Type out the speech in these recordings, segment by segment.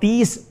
30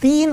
3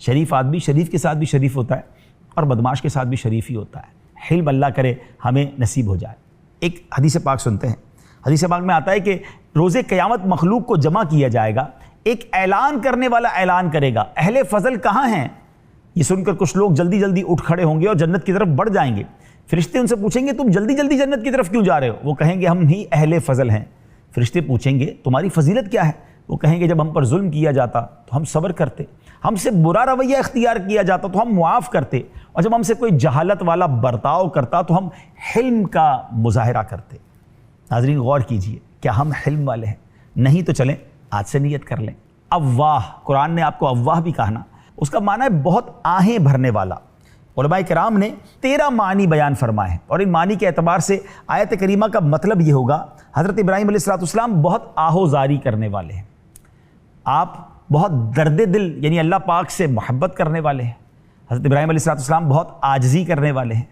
شریف آدمی شریف کے ساتھ بھی شریف ہوتا ہے اور بدماش کے ساتھ بھی شریف ہی ہوتا ہے۔ حلم اللہ کرے ہمیں نصیب ہو جائے۔ ایک حدیث پاک سنتے ہیں۔ حدیث پاک میں آتا ہے کہ روز قیامت مخلوق کو جمع کیا جائے گا، ایک اعلان کرنے والا اعلان کرے گا، اہل فضل کہاں ہیں؟ یہ سن کر کچھ لوگ جلدی جلدی اٹھ کھڑے ہوں گے اور جنت کی طرف بڑھ جائیں گے۔ فرشتے ان سے پوچھیں گے تم جلدی جلدی جنت کی طرف کیوں جا رہے ہو؟ وہ کہیں گے ہم ہی اہل فضل ہیں۔ فرشتے پوچھیں گے تمہاری فضیلت کیا ہے؟ وہ کہیں گے جب ہم پر ظلم کیا جاتا تو ہم صبر کرتے، ہم سے برا رویہ اختیار کیا جاتا تو ہم معاف کرتے، اور جب ہم سے کوئی جہالت والا برتاؤ کرتا تو ہم حلم کا مظاہرہ کرتے۔ ناظرین غور کیجئے، کیا ہم حلم والے ہیں؟ نہیں تو چلیں آج سے نیت کر لیں۔ اواہ، قرآن نے آپ کو اواہ بھی کہا نا، اس کا معنی ہے بہت آہیں بھرنے والا۔ علماء کرام نے 13 معنی بیان فرمائے ہیں، اور ان معنی کے اعتبار سے آیت کریمہ کا مطلب یہ ہوگا حضرت ابراہیم علیہ السلام بہت آہوزاری کرنے والے ہیں، آپ بہت درد دل یعنی اللہ پاک سے محبت کرنے والے ہیں۔ حضرت ابراہیم علیہ السلام بہت عاجزی کرنے والے ہیں،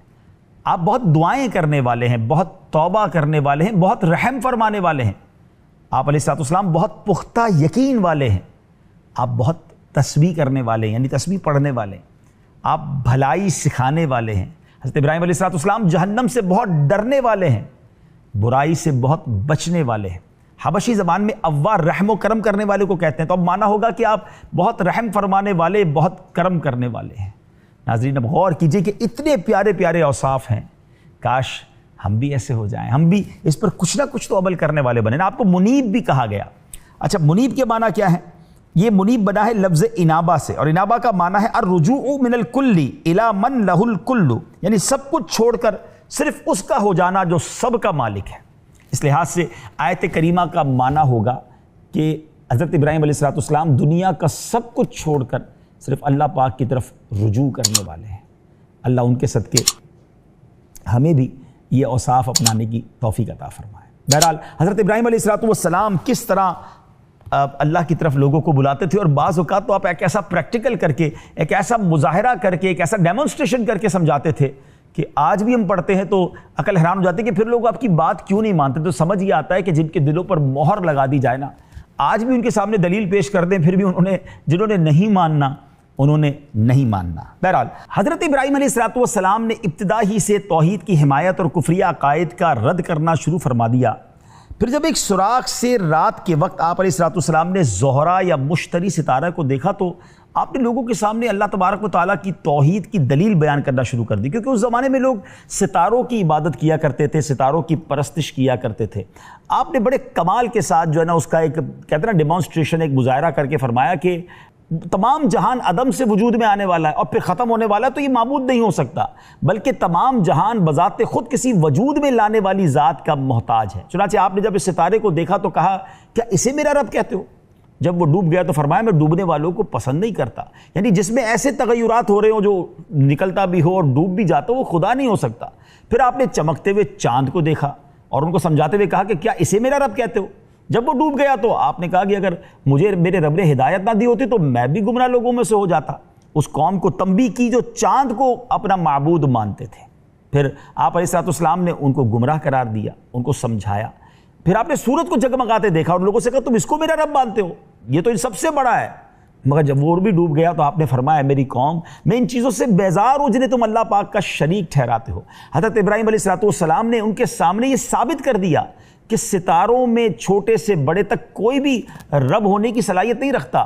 آپ بہت دعائیں کرنے والے ہیں، بہت توبہ کرنے والے ہیں، بہت رحم فرمانے والے ہیں۔ آپ علیہ السلام بہت پختہ یقین والے ہیں، آپ بہت تسبیح کرنے والے ہیں یعنی تسبیح پڑھنے والے ہیں، آپ بھلائی سکھانے والے ہیں۔ حضرت ابراہیم علیہ السلام جہنم سے بہت ڈرنے والے ہیں، برائی سے بہت بچنے والے ہیں۔ حبشی زبان میں اواہ رحم و کرم کرنے والے کو کہتے ہیں، تو اب مانا ہوگا کہ آپ بہت رحم فرمانے والے، بہت کرم کرنے والے ہیں۔ ناظرین اب غور کیجئے کہ اتنے پیارے پیارے اوصاف ہیں، کاش ہم بھی ایسے ہو جائیں، ہم بھی اس پر کچھ نہ کچھ تو عمل کرنے والے بنے نا۔ آپ کو منیب بھی کہا گیا۔ اچھا منیب کے معنی کیا ہے؟ یہ منیب بنا ہے لفظ انابہ سے، اور انابہ کا معنی ہے الرجوع من الکل الی من لہ الکل، یعنی سب کچھ چھوڑ کر صرف اس کا ہو جانا جو سب کا مالک ہے۔ اس لحاظ سے آیت کریمہ کا معنی ہوگا کہ حضرت ابراہیم علیہ السلام دنیا کا سب کچھ چھوڑ کر صرف اللہ پاک کی طرف رجوع کرنے والے ہیں۔ اللہ ان کے صدقے ہمیں بھی یہ اوصاف اپنانے کی توفیق عطا فرمائے۔ بہرحال حضرت ابراہیم علیہ السلام کس طرح اللہ کی طرف لوگوں کو بلاتے تھے، اور بعض اوقات تو آپ ایک ایسا پریکٹیکل کر کے، ایک ایسا مظاہرہ کر کے، ایک ایسا ڈیمونسٹریشن کر کے سمجھاتے تھے کہ آج بھی ہم پڑھتے ہیں تو عقل حیران ہو جاتی ہے کہ پھر لوگ آپ کی بات کیوں نہیں مانتے۔ تو سمجھ یہ آتا ہے کہ جن کے دلوں پر مہر لگا دی جائے نا، آج بھی ان کے سامنے دلیل پیش کر دیں، پھر بھی جنہوں نے نہیں ماننا انہوں نے نہیں ماننا۔ بہرحال حضرت ابراہیم علیہ السلام نے ابتدا ہی سے توحید کی حمایت اور کفریہ عقائد کا رد کرنا شروع فرما دیا۔ پھر جب ایک سوراخ سے رات کے وقت آپ علیہ السلام نے زہرہ یا مشتری ستارہ کو دیکھا تو آپ نے لوگوں کے سامنے اللہ تبارک و تعالیٰ کی توحید کی دلیل بیان کرنا شروع کر دی، کیونکہ اس زمانے میں لوگ ستاروں کی عبادت کیا کرتے تھے، ستاروں کی پرستش کیا کرتے تھے۔ آپ نے بڑے کمال کے ساتھ جو ہے نا اس کا ایک کہتے ہیں نا ڈیمانسٹریشن، ایک مظاہرہ کر کے فرمایا کہ تمام جہان عدم سے وجود میں آنے والا ہے اور پھر ختم ہونے والا ہے، تو یہ معبود نہیں ہو سکتا، بلکہ تمام جہان بذات خود کسی وجود میں لانے والی ذات کا محتاج ہے۔ چنانچہ آپ نے جب اس ستارے کو دیکھا تو کہا کیا اسے میرا رب کہتے ہو؟ جب وہ ڈوب گیا تو فرمایا میں ڈوبنے والوں کو پسند نہیں کرتا، یعنی جس میں ایسے تغیرات ہو رہے ہوں جو نکلتا بھی ہو اور ڈوب بھی جاتا ہو وہ خدا نہیں ہو سکتا۔ پھر آپ نے چمکتے ہوئے چاند کو دیکھا اور ان کو سمجھاتے ہوئے کہا کہ کیا اسے میرا رب کہتے ہو؟ جب وہ ڈوب گیا تو آپ نے کہا کہ اگر مجھے میرے رب نے ہدایت نہ دی ہوتی تو میں بھی گمراہ لوگوں میں سے ہو جاتا۔ اس قوم کو تنبیہ کی جو چاند کو اپنا معبود مانتے تھے۔ پھر آپ علیہ السلام نے ان کو گمراہ قرار دیا، ان کو سمجھایا۔ پھر آپ نے سورج کو جگمگاتے دیکھا اور لوگوں سے کہا تم اس کو میرا رب مانتے ہو، یہ تو ان سب سے بڑا ہے۔ مگر جب وہ بھی ڈوب گیا تو آپ نے فرمایا میری قوم میں ان چیزوں سے بیزار ہوں جنہیں تم اللہ پاک کا شریک ٹھہراتے ہو۔ حضرت ابراہیم علیہ السلام نے ان کے سامنے یہ ثابت کر دیا کہ ستاروں میں چھوٹے سے بڑے تک کوئی بھی رب ہونے کی صلاحیت نہیں رکھتا،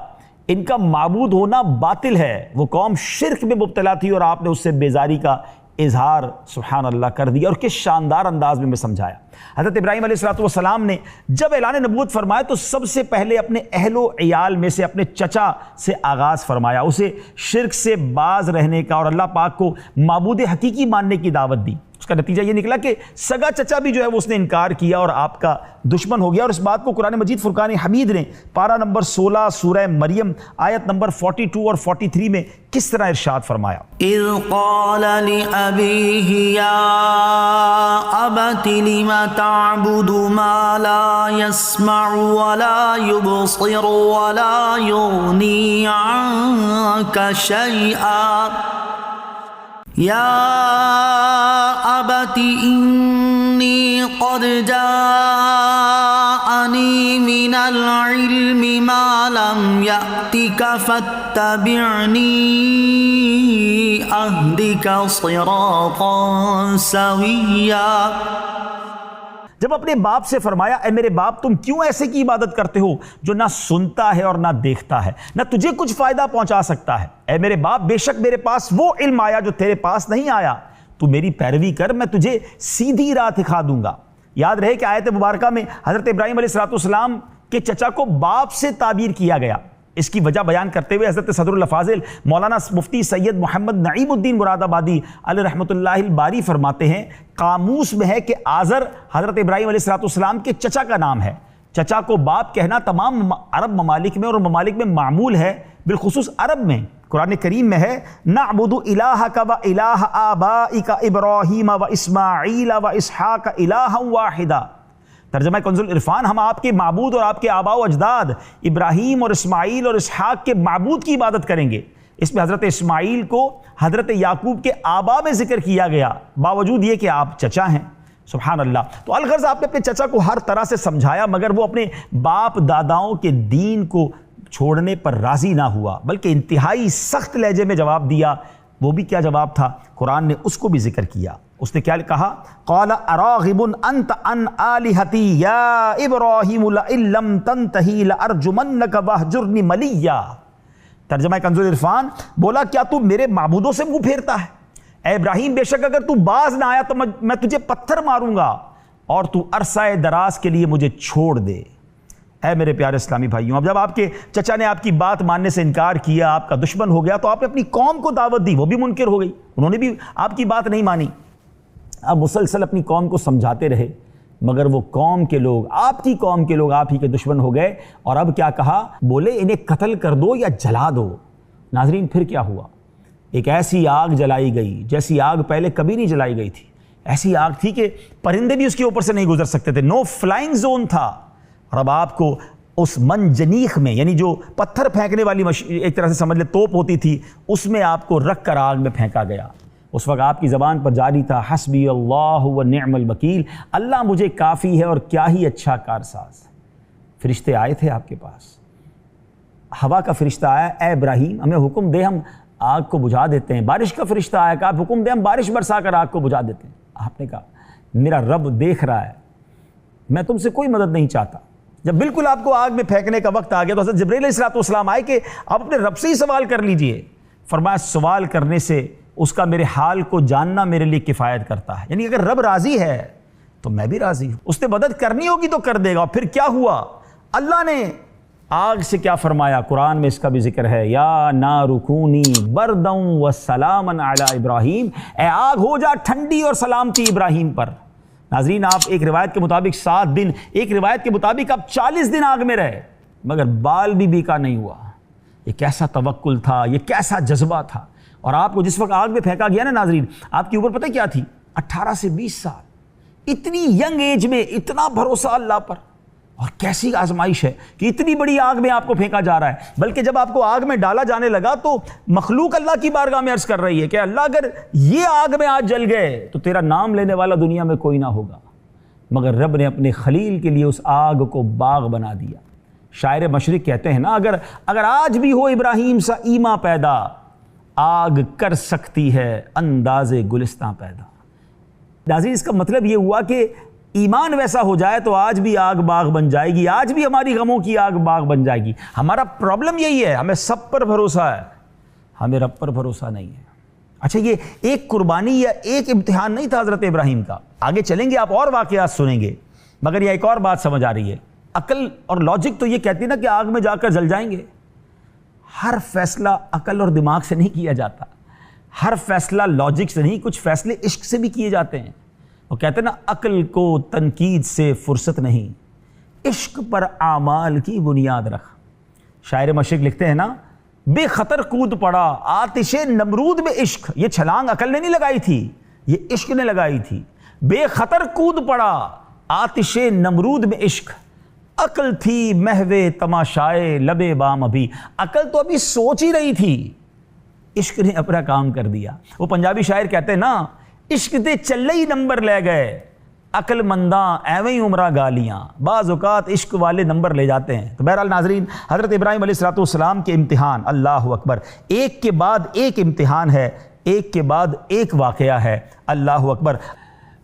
ان کا معبود ہونا باطل ہے۔ وہ قوم شرک میں مبتلا تھی اور آپ نے اس سے بیزاری کا اظہار سبحان اللہ کر دیا، اور کس شاندار انداز میں سمجھایا۔ حضرت ابراہیم علیہ السلام نے جب اعلان نبوت فرمایا تو سب سے پہلے اپنے اہل و عیال میں سے اپنے چچا سے آغاز فرمایا، اسے شرک سے باز رہنے کا اور اللہ پاک کو معبود حقیقی ماننے کی دعوت دی۔ اس کا نتیجہ یہ نکلا کہ سگا چچا بھی جو ہے وہ اس نے انکار کیا اور آپ کا دشمن ہو گیا، اور اس بات کو قرآن مجید فرقان حمید نے پارہ نمبر 16 سورہ مریم آیت نمبر 42 اور 43 میں کس طرح ارشاد فرمایا۔ اذ قال لأبیہ یا ابت لم تعبد ما لا يسمع ولا يبصر ولا يغني عنك شيئا یا ابت انی قد جاءنی من العلم ما لم يأتك فاتبعني أهدك صراطا سويا۔ جب اپنے باپ سے فرمایا اے میرے باپ تم کیوں ایسے کی عبادت کرتے ہو جو نہ سنتا ہے اور نہ دیکھتا ہے، نہ تجھے کچھ فائدہ پہنچا سکتا ہے، اے میرے باپ بے شک میرے پاس وہ علم آیا جو تیرے پاس نہیں آیا، تو میری پیروی کر، میں تجھے سیدھی راہ دکھا دوں گا۔ یاد رہے کہ آیت مبارکہ میں حضرت ابراہیم علیہ السلام کے چچا کو باپ سے تعبیر کیا گیا۔ اس کی وجہ بیان کرتے ہوئے حضرت صدر الافاضل مولانا مفتی سید محمد نعیم الدین مراد آبادی علیہ رحمۃ اللہ الباری فرماتے ہیں قاموس میں ہے کہ آزر حضرت ابراہیم علیہ السلام کے چچا کا نام ہے۔ چچا کو باپ کہنا تمام عرب ممالک میں اور ممالک میں معمول ہے، بالخصوص عرب میں۔ قرآن کریم میں ہے نعبد الہک و الہ آبائک ابراہیم و اسماعیل و اسحاق الہا واحدا۔ ترجمہ کنز العرفان، ہم آپ کے معبود اور آپ کے آباء و اجداد ابراہیم اور اسماعیل اور اسحاق کے معبود کی عبادت کریں گے۔ اس میں حضرت اسماعیل کو حضرت یعقوب کے آباء میں ذکر کیا گیا، باوجود یہ کہ آپ چچا ہیں۔ سبحان اللہ۔ تو الغرض آپ نے اپنے چچا کو ہر طرح سے سمجھایا، مگر وہ اپنے باپ داداؤں کے دین کو چھوڑنے پر راضی نہ ہوا، بلکہ انتہائی سخت لہجے میں جواب دیا۔ وہ بھی کیا جواب تھا؟ قرآن نے اس کو بھی ذکر کیا۔ اس نے کیا کہا؟ قال اراغب انت عن آلہتی یا ابراہیم لئن لم تنتہی لارجمنک واہجرنی ملیا۔ ترجمہ کنز العرفان، بولا کیا تو میرے معبودوں سے منہ پھیرتا ہے؟ اے ابراہیم بے شک اگر تو باز نہ آیا تو میں تجھے پتھر ماروں گا اور تو عرصہ دراز کے لیے مجھے چھوڑ دے۔ اے میرے پیارے اسلامی بھائیوں، اب جب آپ کے چچا نے آپ کی بات ماننے سے انکار کیا، آپ کا دشمن ہو گیا، تو آپ نے اپنی قوم کو دعوت دی، وہ بھی منکر ہو گئی، انہوں نے بھی آپ کی بات نہیں مانی۔ اب مسلسل اپنی قوم کو سمجھاتے رہے، مگر وہ قوم کے لوگ، آپ کی قوم کے لوگ آپ ہی کے دشمن ہو گئے۔ اور اب کیا کہا؟ بولے انہیں قتل کر دو یا جلا دو۔ ناظرین پھر کیا ہوا؟ ایک ایسی آگ جلائی گئی جیسی آگ پہلے کبھی نہیں جلائی گئی تھی۔ ایسی آگ تھی کہ پرندے بھی اس کے اوپر سے نہیں گزر سکتے تھے، نو فلائنگ زون تھا۔ اور اب آپ کو اس منجنیخ میں، یعنی جو پتھر پھینکنے والی ایک طرح سے سمجھ لے توپ ہوتی تھی، اس میں آپ کو رکھ کر آگ میں پھینکا گیا۔ اس وقت آپ کی زبان پر جاری تھا حسبی اللہ و نعم الوکیل، اللہ مجھے کافی ہے اور کیا ہی اچھا کارساز۔ فرشتے آئے تھے آپ کے پاس، ہوا کا فرشتہ آیا، اے ابراہیم ہمیں حکم دے ہم آگ کو بجھا دیتے ہیں۔ بارش کا فرشتہ آیا، کہا حکم دے ہم بارش برسا کر آگ کو بجھا دیتے ہیں۔ آپ نے کہا میرا رب دیکھ رہا ہے، میں تم سے کوئی مدد نہیں چاہتا۔ جب بالکل آپ کو آگ میں پھینکنے کا وقت آ گیا تو حضرت جبرائیل علیہ السلام آئے کہ آپ اپنے رب سے ہی سوال کر لیجئے۔ فرمایا سوال کرنے سے اس کا میرے حال کو جاننا میرے لیے کفایت کرتا ہے، یعنی اگر رب راضی ہے تو میں بھی راضی ہوں، اس نے مدد کرنی ہوگی تو کر دے گا۔ پھر کیا ہوا؟ اللہ نے آگ سے کیا فرمایا؟ قرآن میں اس کا بھی ذکر ہے، یا نار کونی بردا وسلاما علی ابراہیم، اے آگ ہو جا ٹھنڈی اور سلامتی ابراہیم پر۔ ناظرین آپ ایک روایت کے مطابق 7 دن، ایک روایت کے مطابق آپ 40 دن آگ میں رہے، مگر بال بھی بیکا نہیں ہوا۔ یہ کیسا توکل تھا، یہ کیسا جذبہ تھا۔ اور آپ کو جس وقت آگ میں پھینکا گیا نا ناظرین، آپ کی عمر پتہ کیا تھی؟ 18 سے 20 سال۔ اتنی ینگ ایج میں اتنا بھروسہ اللہ پر، اور کیسی آزمائش ہے کہ اتنی بڑی آگ میں آپ کو پھینکا جا رہا ہے۔ بلکہ جب آپ کو آگ میں ڈالا جانے لگا تو مخلوق اللہ کی بارگاہ میں عرض کر رہی ہے کہ اللہ اگر یہ آگ میں آج جل گئے تو تیرا نام لینے والا دنیا میں کوئی نہ ہوگا۔ مگر رب نے اپنے خلیل کے لیے اس آگ کو باغ بنا دیا۔ شاعر مشرق کہتے ہیں نا، اگر آج بھی ہو ابراہیم سا ایما پیدا، آگ کر سکتی ہے انداز گلستاں پیدا۔ ناظرین اس کا مطلب یہ ہوا کہ ایمان ویسا ہو جائے تو آج بھی آگ باغ بن جائے گی، آج بھی ہماری غموں کی آگ باغ بن جائے گی۔ ہمارا پرابلم یہی ہے، ہمیں سب پر بھروسہ ہے، ہمیں رب پر بھروسہ نہیں ہے۔ اچھا یہ ایک قربانی یا ایک امتحان نہیں تھا حضرت ابراہیم کا، آگے چلیں گے آپ اور واقعات سنیں گے، مگر یہ ایک اور بات سمجھ آ رہی ہے۔ عقل اور لاجک تو یہ کہتی ہے نا کہ آگ میں جا کر جل جائیں گے۔ ہر فیصلہ عقل اور دماغ سے نہیں کیا جاتا، ہر فیصلہ لاجک سے نہیں، کچھ فیصلے عشق سے بھی کیے جاتے ہیں۔ وہ کہتے ہیں نا عقل کو تنقید سے فرصت نہیں، عشق پر اعمال کی بنیاد رکھ۔ شاعر مشرق لکھتے ہیں نا، بے خطر کود پڑا آتش نمرود میں عشق، یہ چھلانگ عقل نے نہیں لگائی تھی، یہ عشق نے لگائی تھی۔ بے خطر کود پڑا آتش نمرود میں عشق، عقل تھی محو تماشائے لبے بام، ابھی عقل تو ابھی سوچ ہی رہی تھی، عشق نے اپنا کام کر دیا۔ وہ پنجابی شاعر کہتے ہیں نا، عشق دے چلے ہی نمبر لے گئے، عقل منداں ایویں ہی عمرہ گالیاں، بعض اوقات عشق والے نمبر لے جاتے ہیں۔ تو بہرحال ناظرین، حضرت ابراہیم علیہ السلام کے امتحان، اللہ اکبر، ایک کے بعد ایک امتحان ہے، ایک کے بعد ایک واقعہ ہے، اللہ اکبر۔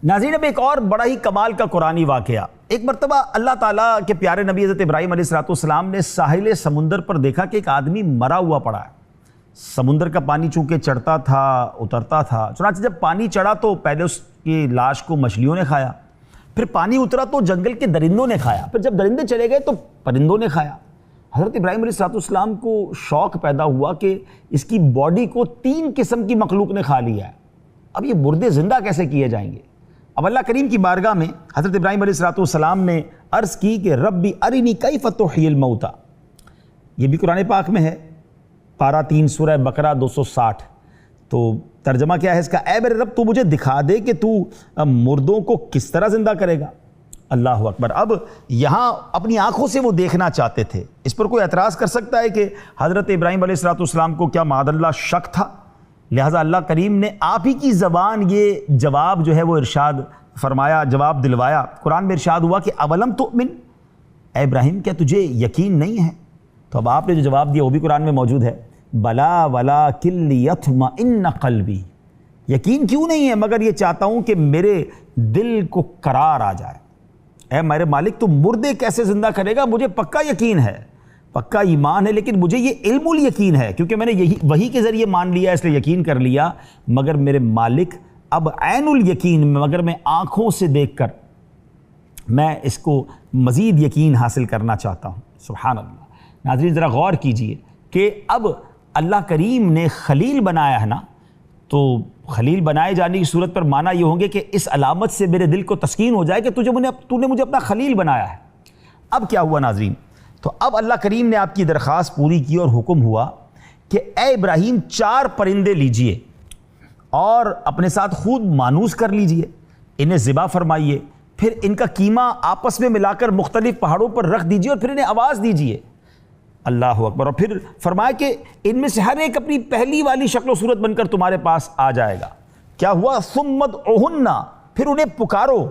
ناظرین، اب ایک اور بڑا ہی کمال کا قرآنی واقعہ۔ ایک مرتبہ اللہ تعالیٰ کے پیارے نبی حضرت ابراہیم علیہ السلام نے ساحل سمندر پر دیکھا کہ ایک آدمی مرا ہوا پڑا ہے۔ سمندر کا پانی چونکہ چڑھتا تھا اترتا تھا، چنانچہ جب پانی چڑھا تو پہلے اس کی لاش کو مچھلیوں نے کھایا، پھر پانی اترا تو جنگل کے درندوں نے کھایا، پھر جب درندے چلے گئے تو پرندوں نے کھایا۔ حضرت ابراہیم علیہ السلام کو شوق پیدا ہوا کہ اس کی باڈی کو 3 قسم کی مخلوق نے کھا لیا ہے، اب یہ مردے زندہ کیسے کیے جائیں گے؟ اب اللہ کریم کی بارگاہ میں حضرت ابراہیم علیہ السلام نے عرض کی کہ ربی ارنی کیف تحیی الموتى، یہ بھی قرآن پاک میں ہے، پارہ 3 سورہ بقرہ 260۔ تو ترجمہ کیا ہے اس کا؟ اے میرے رب، تو مجھے دکھا دے کہ تو مردوں کو کس طرح زندہ کرے گا۔ اللہ اکبر۔ اب یہاں اپنی آنکھوں سے وہ دیکھنا چاہتے تھے۔ اس پر کوئی اعتراض کر سکتا ہے کہ حضرت ابراہیم علیہ السلام کو کیا معاذ اللہ شک تھا؟ لہٰذا اللہ کریم نے آپ ہی کی زبان یہ جواب جو ہے وہ ارشاد فرمایا، جواب دلوایا۔ قرآن میں ارشاد ہوا کہ اولم تؤمن، اے ابراہیم کیا تجھے یقین نہیں ہے؟ تو اب آپ نے جو جواب دیا وہ بھی قرآن میں موجود ہے، بلا ولکن لیطمئن قلبی، یقین کیوں نہیں ہے مگر یہ چاہتا ہوں کہ میرے دل کو قرار آ جائے۔ اے میرے مالک، تو مردے کیسے زندہ کرے گا؟ مجھے پکا یقین ہے، پکا ایمان ہے، لیکن مجھے یہ علم الیقین ہے، کیونکہ میں نے یہی وحی کے ذریعے مان لیا اس لیے یقین کر لیا، مگر میرے مالک اب عین الیقین میں، مگر میں آنکھوں سے دیکھ کر میں اس کو مزید یقین حاصل کرنا چاہتا ہوں۔ سبحان اللہ۔ ناظرین ذرا غور کیجئے کہ اب اللہ کریم نے خلیل بنایا ہے نا، تو خلیل بنائے جانے کی صورت پر معنی یہ ہوں گے کہ اس علامت سے میرے دل کو تسکین ہو جائے کہ تو نے مجھے اپنا خلیل بنایا ہے۔ اب کیا ہوا ناظرین؟ تو اب اللہ کریم نے آپ کی درخواست پوری کی اور حکم ہوا کہ اے ابراہیم 4 پرندے لیجئے اور اپنے ساتھ خود مانوس کر لیجئے، انہیں ذبح فرمائیے، پھر ان کا قیمہ آپس میں ملا کر مختلف پہاڑوں پر رکھ دیجئے اور پھر انہیں آواز دیجئے۔ اللہ اکبر۔ اور پھر فرمایا کہ ان میں سے ہر ایک اپنی پہلی والی شکل و صورت بن کر تمہارے پاس آ جائے گا۔ کیا ہوا؟ ثم ادعوہن، پھر انہیں پکارو۔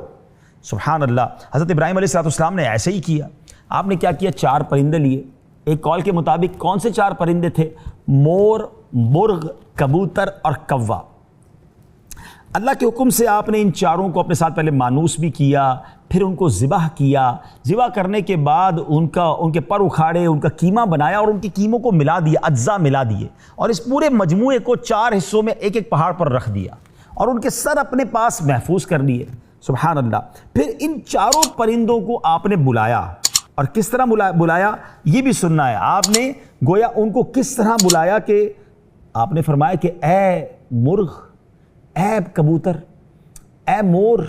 سبحان اللہ۔ حضرت ابراہیم علیہ السلام نے ایسے ہی کیا۔ آپ نے کیا کیا؟ 4 پرندے لیے۔ ایک قول کے مطابق کون سے 4 پرندے تھے؟ مور، مرغ، کبوتر اور کوا۔ اللہ کے حکم سے آپ نے ان 4 کو اپنے ساتھ پہلے مانوس بھی کیا، پھر ان کو ذبح کیا۔ ذبح کرنے کے بعد ان کے پر اکھاڑے، ان کا قیمہ بنایا اور ان کے قیموں کو ملا دیا، اجزاء ملا دیے، اور اس پورے مجموعے کو 4 حصوں میں ایک ایک پہاڑ پر رکھ دیا اور ان کے سر اپنے پاس محفوظ کر لیے۔ سبحان اللہ۔ پھر ان 4 پرندوں کو آپ نے بلایا، اور کس طرح بلایا یہ بھی سننا ہے۔ آپ نے گویا ان کو کس طرح بلایا کہ آپ نے فرمایا کہ اے مرغ، اے کبوتر، اے مور۔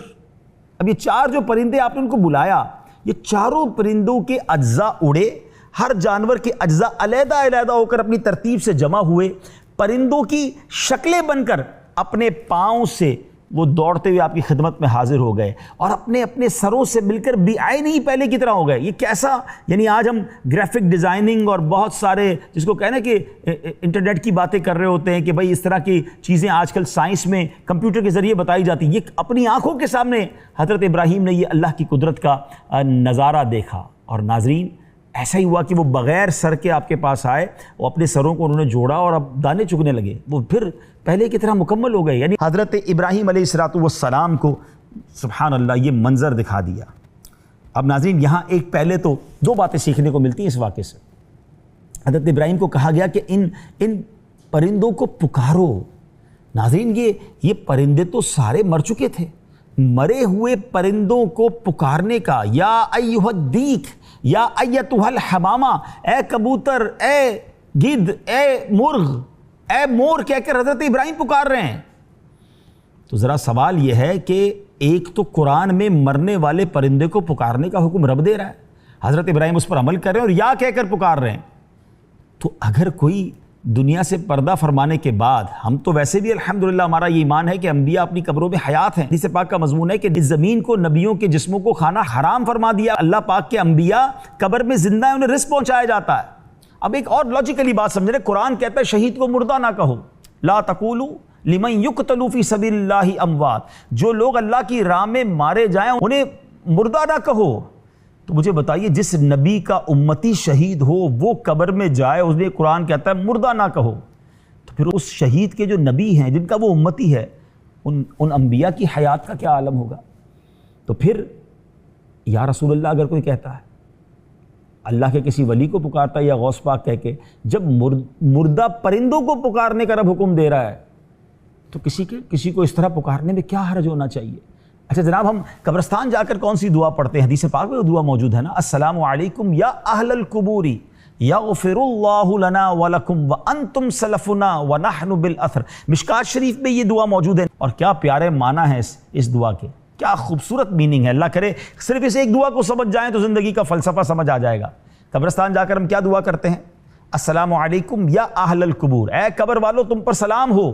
اب یہ 4 جو پرندے آپ نے ان کو بلایا، یہ 4 پرندوں کے اجزاء اڑے، ہر جانور کے اجزاء علیحدہ علیحدہ ہو کر اپنی ترتیب سے جمع ہوئے، پرندوں کی شکلیں بن کر اپنے پاؤں سے وہ دوڑتے ہوئے آپ کی خدمت میں حاضر ہو گئے اور اپنے اپنے سروں سے مل کر بھی آئے نہیں پہلے کی طرح ہو گئے۔ یہ کیسا، یعنی آج ہم گرافک ڈیزائننگ اور بہت سارے جس کو کہنا کہ انٹرنیٹ کی باتیں کر رہے ہوتے ہیں کہ بھائی اس طرح کی چیزیں آج کل سائنس میں کمپیوٹر کے ذریعے بتائی جاتی ہیں، یہ اپنی آنکھوں کے سامنے حضرت ابراہیم نے یہ اللہ کی قدرت کا نظارہ دیکھا۔ اور ناظرین ایسا ہی ہوا کہ وہ بغیر سر کے آپ کے پاس آئے، وہ اپنے سروں کو انہوں نے جوڑا اور اب دانے چگنے لگے، وہ پھر پہلے کی طرح مکمل ہو گئے۔ یعنی حضرت ابراہیم علیہ السلام کو سبحان اللہ یہ منظر دکھا دیا۔ اب ناظرین یہاں ایک پہلے تو 2 باتیں سیکھنے کو ملتی ہیں اس واقعے سے۔ حضرت ابراہیم کو کہا گیا کہ ان پرندوں کو پکارو۔ ناظرین یہ پرندے تو سارے مر چکے تھے، مرے ہوئے پرندوں کو پکارنے کا، یا ایھا الدیک، یا ایتھا الحمامہ، اے کبوتر، اے گدھ، اے مرغ، اے مور کہہ کر حضرت ابراہیم پکار رہے ہیں۔ تو ذرا سوال یہ ہے کہ ایک تو قرآن میں مرنے والے پرندے کو پکارنے کا حکم رب دے رہا ہے، حضرت ابراہیم اس پر عمل کر رہے ہیں اور یا کہہ کر پکار رہے ہیں۔ تو اگر کوئی دنیا سے پردہ فرمانے کے بعد، ہم تو ویسے بھی الحمدللہ ہمارا یہ ایمان ہے کہ انبیاء اپنی قبروں میں حیات ہیں، حدیث پاک کا مضمون ہے کہ اس زمین کو نبیوں کے جسموں کو کھانا حرام فرما دیا، اللہ پاک کے انبیاء قبر میں زندہ ہیں، انہیں رزق پہنچایا جاتا ہے۔ اب ایک اور لاجیکلی بات سمجھ رہے، قرآن کہتا ہے شہید کو مردہ نہ کہو، لا تقولوا لمن یقتلوا فی سبیل اللہ اموات، جو لوگ اللہ کی راہ میں مارے جائیں انہیں مردہ نہ کہو۔ تو مجھے بتائیے جس نبی کا امتی شہید ہو وہ قبر میں جائے، اس لیے قرآن کہتا ہے مردہ نہ کہو، تو پھر اس شہید کے جو نبی ہیں جن کا وہ امتی ہے ان انبیاء کی حیات کا کیا عالم ہوگا؟ تو پھر یا رسول اللہ اگر کوئی کہتا ہے، اللہ کے کسی ولی کو پکارتا ہے یا غوث پاک کہہ کے، جب مردہ پرندوں کو پکارنے کا رب حکم دے رہا ہے تو کسی کو اس طرح پکارنے میں کیا حرج ہونا چاہیے؟ اچھا جناب، ہم قبرستان جا کر کون سی دعا پڑھتے ہیں؟ حدیث پاک میں وہ دعا موجود ہے نا، السلام علیکم یا اہل القبور یغفر اللہ لنا ولکم وانتم سلفنا ونحن بالاثر۔ مشکات شریف میں یہ دعا موجود ہے، اور کیا پیارے معنی ہے اس دعا کے، کیا خوبصورت میننگ ہے۔ اللہ کرے صرف اس ایک دعا کو سمجھ جائیں تو زندگی کا فلسفہ سمجھ آ جائے گا۔ قبرستان جا کر ہم کیا دعا کرتے ہیں؟ السلام علیکم یا اہل القبور، اے قبر والو تم پر سلام ہو،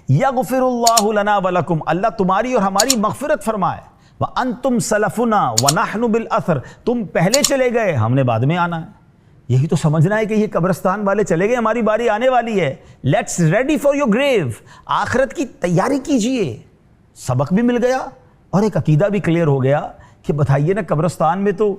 یغفر اللہ لنا ولکم، اللہ تمہاری اور ہماری مغفرت فرمائے، وانتم سلفنا ونحن بالاثر، تم پہلے چلے گئے ہم نے بعد میں آنا ہے۔ یہی تو سمجھنا ہے کہ یہ قبرستان والے چلے گئے، ہماری باری آنے والی ہے۔ لیٹس ریڈی فار یور گریو، آخرت کی تیاری کیجئے۔ سبق بھی مل گیا اور ایک عقیدہ بھی کلیئر ہو گیا کہ بتائیے نا، قبرستان میں تو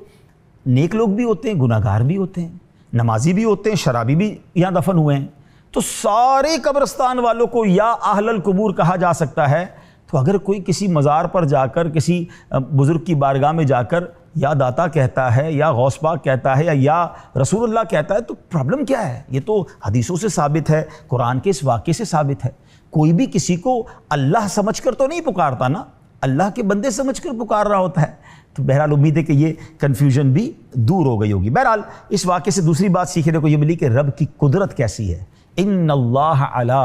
نیک لوگ بھی ہوتے ہیں، گناہ گار بھی ہوتے ہیں، نمازی بھی ہوتے ہیں، شرابی بھی یہاں دفن ہوئے ہیں، تو سارے قبرستان والوں کو یا اہل القبور کہا جا سکتا ہے۔ تو اگر کوئی کسی مزار پر جا کر کسی بزرگ کی بارگاہ میں جا کر یا داتا کہتا ہے یا غوث پاک کہتا ہے یا رسول اللہ کہتا ہے تو پرابلم کیا ہے؟ یہ تو حدیثوں سے ثابت ہے، قرآن کے اس واقعے سے ثابت ہے۔ کوئی بھی کسی کو اللہ سمجھ کر تو نہیں پکارتا نا، اللہ کے بندے سمجھ کر پکار رہا ہوتا ہے۔ تو بہرحال امید ہے کہ یہ کنفیوژن بھی دور ہو گئی ہوگی۔ بہرحال اس واقعے سے دوسری بات سیکھنے کو یہ ملی کہ رب کی قدرت کیسی ہے، ان اللہ علی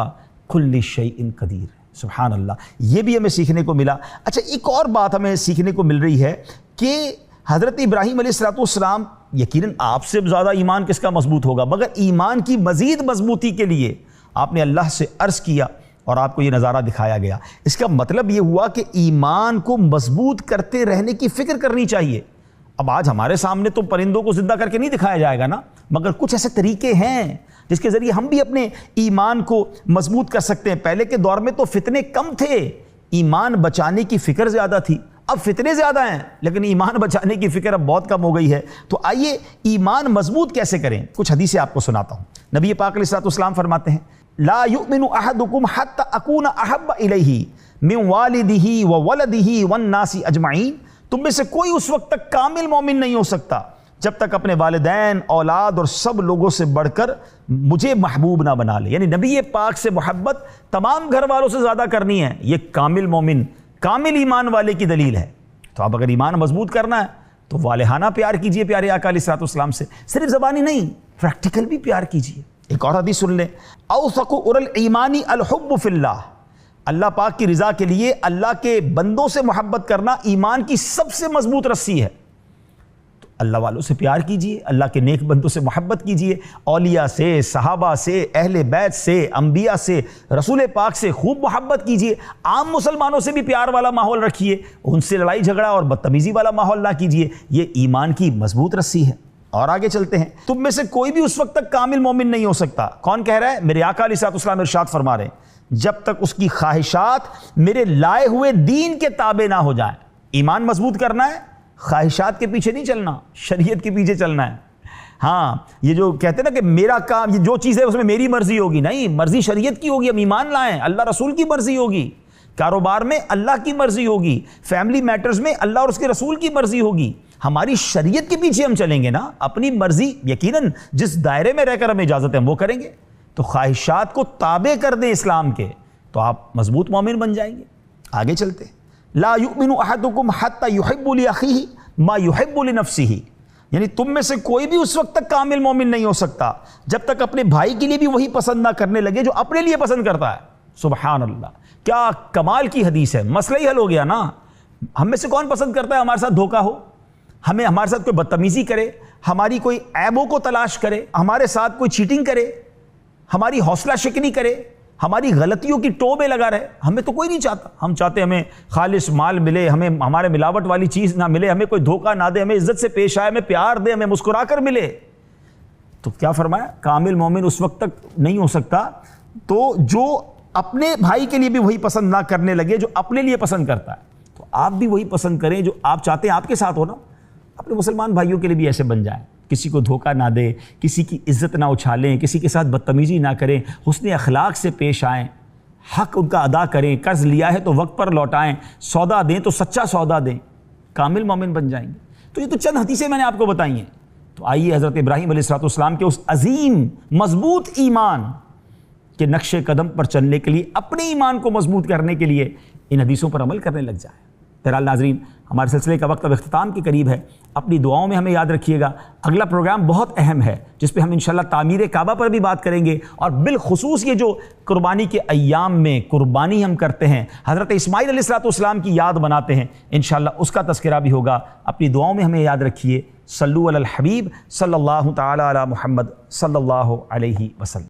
کل شیء قدیر، سبحان اللہ، یہ بھی ہمیں سیکھنے کو ملا۔ اچھا، ایک اور بات ہمیں سیکھنے کو مل رہی ہے کہ حضرت ابراہیم علیہ السلام، یقیناً آپ سے زیادہ ایمان کس کا مضبوط ہوگا، مگر ایمان کی مزید مضبوطی کے لیے آپ نے اللہ سے عرض کیا اور آپ کو یہ نظارہ دکھایا گیا۔ اس کا مطلب یہ ہوا کہ ایمان کو مضبوط کرتے رہنے کی فکر کرنی چاہیے۔ اب آج ہمارے سامنے تو پرندوں کو زندہ کر کے نہیں دکھایا جائے گا نا، مگر کچھ ایسے طریقے ہیں جس کے ذریعے ہم بھی اپنے ایمان کو مضبوط کر سکتے ہیں۔ پہلے کے دور میں تو فتنے کم تھے، ایمان بچانے کی فکر زیادہ تھی، اب فتنے زیادہ ہیں لیکن ایمان بچانے کی فکر اب بہت کم ہو گئی ہے۔ تو آئیے ایمان مضبوط کیسے کریں، کچھ حدیثیں آپ کو سناتا ہوں۔ نبی پاک علیہ السلام فرماتے ہیں، لا یؤمن احدکم حتی اکون احب الیہ من والدہ وولدہ والناس اجمعین، تم میں سے کوئی اس وقت تک کامل مومن نہیں ہو سکتا جب تک اپنے والدین، اولاد اور سب لوگوں سے بڑھ کر مجھے محبوب نہ بنا لے۔ یعنی نبی پاک سے محبت تمام گھر والوں سے زیادہ کرنی ہے، یہ کامل مومن، کامل ایمان والے کی دلیل ہے۔ تو اب اگر ایمان مضبوط کرنا ہے تو والہانہ پیار کیجئے پیارے آقا علیہ السلام سے، صرف زبانی نہیں، پریکٹیکل بھی پیار کیجئے۔ ایک اور حدیث سن لیں، اوثق ار الایمان الحب فی اللہ، اللہ پاک کی رضا کے لیے اللہ کے بندوں سے محبت کرنا ایمان کی سب سے مضبوط رسی ہے۔ تو اللہ والوں سے پیار کیجئے، اللہ کے نیک بندوں سے محبت کیجئے، اولیاء سے، صحابہ سے، اہل بیت سے، انبیاء سے، رسول پاک سے خوب محبت کیجئے۔ عام مسلمانوں سے بھی پیار والا ماحول رکھیے، ان سے لڑائی جھگڑا اور بدتمیزی والا ماحول نہ کیجئے، یہ ایمان کی مضبوط رسی ہے۔ اور آگے چلتے ہیں، تم میں سے کوئی بھی اس وقت تک کامل مومن نہیں ہو سکتا۔ کون کہہ رہا ہے؟ میرے آقا علیہ السلام ارشاد فرما رہے ہیں، جب تک اس کی خواہشات میرے لائے ہوئے دین کے تابع نہ ہو جائیں۔ ایمان مضبوط کرنا ہے، خواہشات کے پیچھے نہیں چلنا، شریعت کے پیچھے چلنا ہے۔ ہاں، یہ جو کہتے ہیں نا کہ میرا کام، یہ جو چیز ہے اس میں میری مرضی ہوگی، نہیں، مرضی شریعت کی ہوگی، ہم ایمان لائیں، اللہ رسول کی مرضی ہوگی، کاروبار میں اللہ کی مرضی ہوگی، فیملی میٹرز میں اللہ اور اس کے رسول کی مرضی ہوگی، ہماری شریعت کے پیچھے ہم چلیں گے نا، اپنی مرضی یقیناً جس دائرے میں رہ کر ہمیں اجازت ہے ہم وہ کریں گے۔ تو خواہشات کو تابع کر دیں اسلام کے تو آپ مضبوط مومن بن جائیں گے۔ آگے چلتے، لا یؤمن احدکم حتی یحب لاخیہ ما یحب لنفسہ، یعنی تم میں سے کوئی بھی اس وقت تک کامل مومن نہیں ہو سکتا جب تک اپنے بھائی کے لیے بھی وہی پسند نہ کرنے لگے جو اپنے لیے پسند کرتا ہے۔ سبحان اللہ، کیا کمال کی حدیث ہے، مسئلہ ہی حل ہو گیا نا۔ ہم میں سے کون پسند کرتا ہے ہمارے ساتھ دھوکہ ہو، ہمیں ہمارے ساتھ کوئی بدتمیزی کرے، ہماری کوئی عیبوں کو تلاش کرے، ہمارے ساتھ کوئی چیٹنگ کرے، ہماری حوصلہ شکنی کرے، ہماری غلطیوں کی ٹوبے لگا رہے؟ ہمیں تو کوئی نہیں چاہتا، ہم چاہتے ہمیں خالص مال ملے، ہمیں ہمارے ملاوٹ والی چیز نہ ملے، ہمیں کوئی دھوکہ نہ دے، ہمیں عزت سے پیش آئے، ہمیں پیار دے، ہمیں مسکرا کر ملے۔ تو کیا فرمایا؟ کامل مومن اس وقت تک نہیں ہو سکتا تو جو اپنے بھائی کے لیے بھی وہی پسند نہ کرنے لگے جو اپنے لیے پسند کرتا ہے، تو آپ بھی وہی پسند کریں جو آپ چاہتے ہیں آپ کے ساتھ ہونا. اپنے مسلمان بھائیوں کے لیے بھی ایسے بن جائیں، کسی کو دھوکہ نہ دیں، کسی کی عزت نہ اچھالیں، کسی کے ساتھ بدتمیزی نہ کریں، حسن اخلاق سے پیش آئیں، حق ان کا ادا کریں، قرض لیا ہے تو وقت پر لوٹائیں، سودا دیں تو سچا سودا دیں، کامل مومن بن جائیں گے. تو یہ تو چند حدیثیں میں نے آپ کو بتائی ہیں. تو آئیے حضرت ابراہیم علیہ السلام کے اس عظیم مضبوط ایمان کے نقش قدم پر چلنے کے لیے، اپنے ایمان کو مضبوط کرنے کے لیے ان حدیثوں پر عمل کرنے لگ جائیں. بہرحال ناظرین، ہمارے سلسلے کا وقت اب اختتام کے قریب ہے. اپنی دعاؤں میں ہمیں یاد رکھیے گا. اگلا پروگرام بہت اہم ہے جس پہ ہم انشاءاللہ تعمیر کعبہ پر بھی بات کریں گے، اور بالخصوص یہ جو قربانی کے ایام میں قربانی ہم کرتے ہیں، حضرت اسماعیل علیہ السلام کی یاد بناتے ہیں، انشاءاللہ اس کا تذکرہ بھی ہوگا. اپنی دعاؤں میں ہمیں یاد رکھیے. صلو علی الحبیب صلی اللہ تعالی علی محمد صلی اللہ علیہ وسلم.